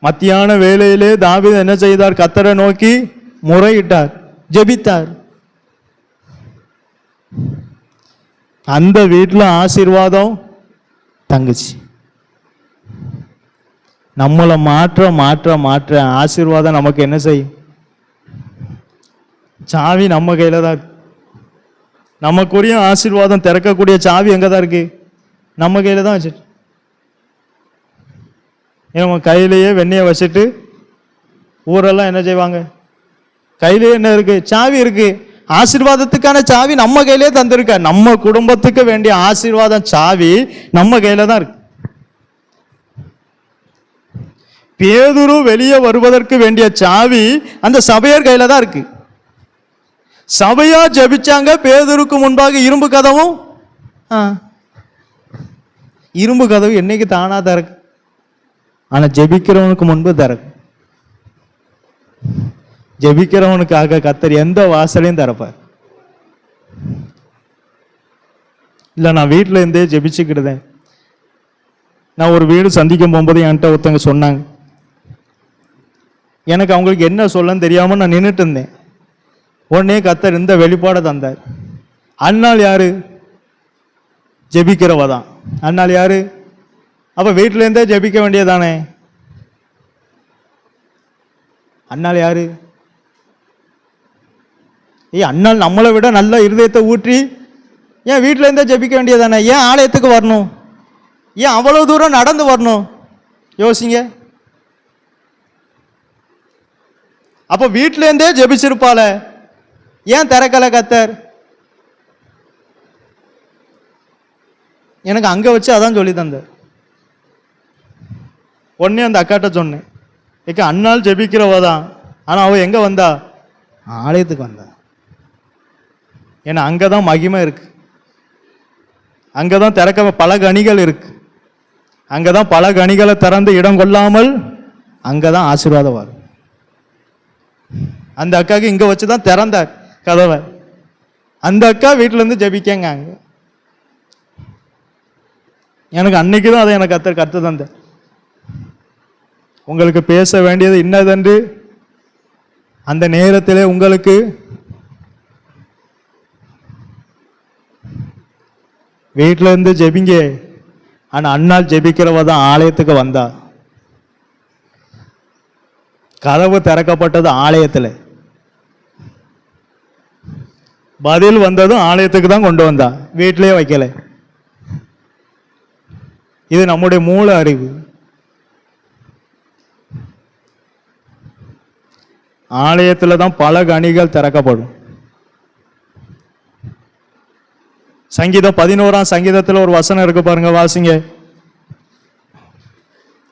மத்தியான வேளையிலே தாவீது என்ன செய்தார்? கர்த்தரை நோக்கி முறையிட்டார், ஜெபித்தார். அந்த வீட்டில் ஆசீர்வாதம் தங்குச்சு. நம்மளை மாற்ற மாற்ற மாற்ற ஆசீர்வாதம் நமக்கு என்ன செய்யும்? சாவி நம்ம கையில தான் இருக்கு. நமக்குரிய ஆசீர்வாதம் திறக்கக்கூடிய சாவி எங்க தான் இருக்கு? நம்ம கையில தான் வச்சுட்டு. நம்ம கையிலேயே வெண்ணெயை வச்சுட்டு ஊரெல்லாம் என்ன செய்வாங்க? கையிலேயே என்ன இருக்கு? சாவி இருக்கு. ஆசீர்வாதத்துக்கான சாவி நம்ம கையிலே தந்திருக்க. நம்ம குடும்பத்துக்கு வேண்டிய ஆசீர்வாதம் சாவி நம்ம கையில தான் இருக்கு. பேதுரு வெளியே வருவதற்கு வேண்டிய சாவி அந்த சபையர் கையில தான் இருக்கு. சபையா ஜெபிச்சாங்க. பேதுருக்கு முன்பாக இரும்பு கதவும், இரும்பு கதவு என்னைக்கு தானா திறக்கு? ஆனா ஜெபிக்கிறவனுக்கு முன்பு திறக்கும். ஜெபிக்கிறவனுக்காக கர்த்தர் எந்த வாசலையும் திறப்பார். இல்லை நான் வீட்டில் இருந்தே ஜெபிச்சுக்கிடுதேன். நான் ஒரு வீடு சந்திக்கும் போகும்போது என்கிட்ட ஒருத்தங்க சொன்னாங்க. எனக்கு அவங்களுக்கு என்ன சொல்லன்னு தெரியாமல் நான் நின்றுட்டு இருந்தேன். உடனே கர்த்தர் இந்த வெளிப்பாடை தந்தார். அண்ணாள் யாரு? ஜெபிக்கிறவ தான். அண்ணாள் யாரு? அப்போ வீட்டிலேருந்தே ஜெபிக்க வேண்டியதானே. அண்ணாள் யாரு? அண்ணாள் நம்மளை விட நல்ல இருதயத்தை ஊற்றி ஏன் வீட்டிலேருந்தே ஜெபிக்க வேண்டியதானே? ஏன் ஆலயத்துக்கு வரணும்? ஏன் அவ்வளோ தூரம் நடந்து வரணும்? யோசிங்க. அப்போ வீட்டிலேருந்தே ஜெபிச்சிருப்பால, ஏன் திறக்கலை கர்த்தர்? எனக்கு அங்கே வச்சு அதான் சொல்லி தந்தார். உடனே அந்த அக்காட்ட சொன்னேன், ஏக்க அண்ணாள் ஜெபிக்கிறவ தான், ஆனால் அவள் எங்கே வந்தா? ஆலயத்துக்கு வந்தா. ஏன்னா அங்கே தான் மகிமை இருக்கு, அங்கே தான் திறக்க பல கனிகள் இருக்கு. அங்கதான் பல கனிகளை திறந்து இடம் கொள்ளாமல் அங்கதான் ஆசீர்வாதம் வரும். அந்த அக்காவுக்கு இங்க வச்சுதான் திறந்தார் கதவை. அந்த அக்கா வீட்டுல இருந்து ஜெபிக்கங்க. எனக்கு அன்னைக்கு தான் அதை எனக்கு கத்து தந்த. உங்களுக்கு பேச வேண்டியது இன்னதென்று அந்த நேரத்திலே உங்களுக்கு வீட்டில இருந்து ஜெபிங்க. ஆனா அண்ணாள் ஜெபிக்கிறவ தான் ஆலயத்துக்கு வந்தா. கதவு திறக்கப்பட்டது ஆலயத்துல, பதில் வந்ததும் ஆலயத்துக்கு தான் கொண்டு வந்தா, வீட்டிலேயே வைக்கல. இது நம்முடைய மூல அறிவு. ஆலயத்துல தான் பல கனிகள் திறக்கப்படும். சங்கீதம் 11ஆம் சங்கீதத்துல ஒரு வசனம் இருக்கு பாருங்க, வாசிங்க.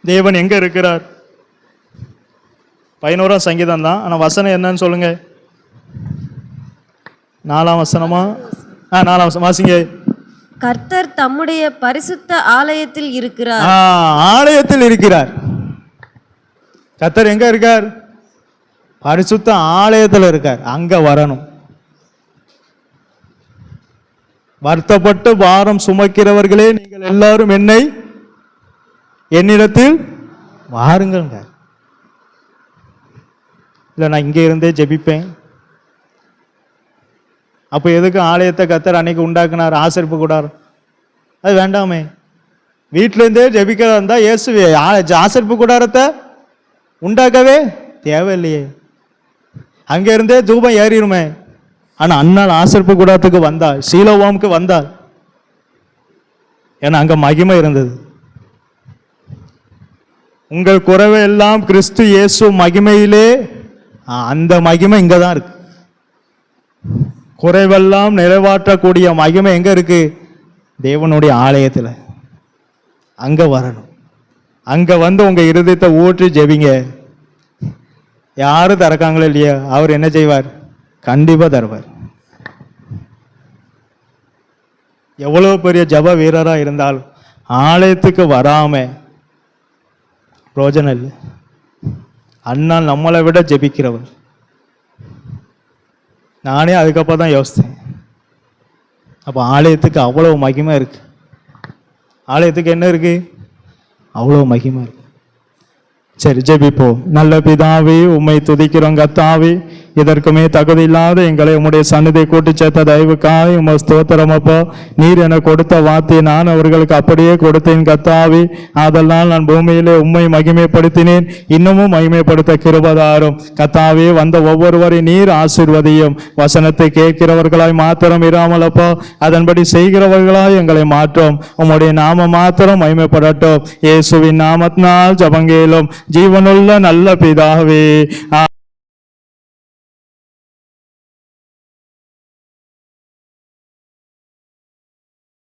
தேவன் எங்க இருக்கிறார்? 11ஆம் சங்கீதம் தான், ஆனா வசனம் என்னன்னு சொல்லுங்க. 4ஆம் வசனமா? 4ஆம் வசனம் வாசிங்க. கர்த்தர் தம்முடைய பரிசுத்த ஆலயத்தில் இருக்கிறார். ஆலயத்தில் இருக்கிறார். கர்த்தர் எங்க இருக்கார்? பரிசுத்த ஆலயத்தில் இருக்கார். அங்க வரணும். வருத்தப்பட்டு பாரம் சுமக்கிறவர்களே நீங்கள் எல்லாரும் என்னிடத்தில் வாருங்கள். இல்ல நான் இங்கே இருந்தே ஜெபிப்பேன். அப்போ எதுக்கு ஆலயத்தை கர்த்தர் அன்னைக்கு உண்டாக்குனார்? ஆசரிப்பு கூடாரம் அது வேண்டாமே. வீட்டில இருந்தே ஜெபிக்கிறதா இருந்தா இயேசுவே ஆசரிப்பு கூடாரத்தை உண்டாக்கவே தேவையில்லையே. அங்க இருந்தே தூபம் ஏறிடுமே. ஆனா அண்ணாள் ஆசரிப்பு கூடாரத்துக்கு வந்தாள், சீலோவாமுக்கு வந்தாள். ஏன்னா அங்க மகிமை இருந்தது. உங்கள் குறைவை எல்லாம் கிறிஸ்து இயேசு மகிமையிலே, அந்த மகிமை இங்கதான் இருக்கு. குறைவெல்லாம் நிறைவாற்றக்கூடிய மகிமை எங்க இருக்கு? தேவனுடைய ஆலயத்துல. அங்க வரணும். அங்க வந்து உங்க இருதயத்தை ஊற்றி ஜெபிங்க. யாரும் திறக்காங்களோ இல்லையா, அவர் என்ன செய்வார்? கண்டிப்பா தருவார். எவ்வளவு பெரிய ஜப வீரரா இருந்தாலும் ஆலயத்துக்கு வராம பிரோஜனம் இல்லை. அண்ணா நம்மளை விட ஜெபிக்கிறவர். நானே அதுக்கப்புறம் தான் யோசித்தேன். அப்போ ஆலயத்துக்கு அவ்வளோ மகிமை இருக்கு. ஆலயத்துக்கு என்ன இருக்கு? அவ்வளோ மகிமை இருக்கு. சரி ஜெபிப்போம். நல்ல பிதாவே, உம்மை துதிக்கிறோம் கர்த்தாவே. இதற்குமே தகுதி இல்லாத எங்களை உம்முடைய சந்நிதியை கூட்டி சேர்த்த தயவுக்காய் உம ஸ்தோத்திரம் அப்பா. நீர் என கொடுத்த வார்த்தையை நான் அவர்களுக்கு அப்படியே கொடுத்தேன் கர்த்தாவே. அதெல்லாம் நான் பூமியிலே உம்மை மகிமைப்படுத்தினேன். இன்னமும் மகிமைப்படுத்த கிருபதாரும் கர்த்தாவே. வந்த ஒவ்வொருவரையும் நீர் ஆசீர்வதியும். வசனத்தை கேட்கிறவர்களாய் மாத்திரம் இராமல் அப்பா, அதன்படி செய்கிறவர்களாய் எங்களை மாற்றும். உம்முடைய நாம மாத்திரம் மகிமைப்படட்டும். இயேசுவின் நாமத்தினால் ஜெபங்கேலும் ஜீவனுள்ள நல்ல பிதாவே.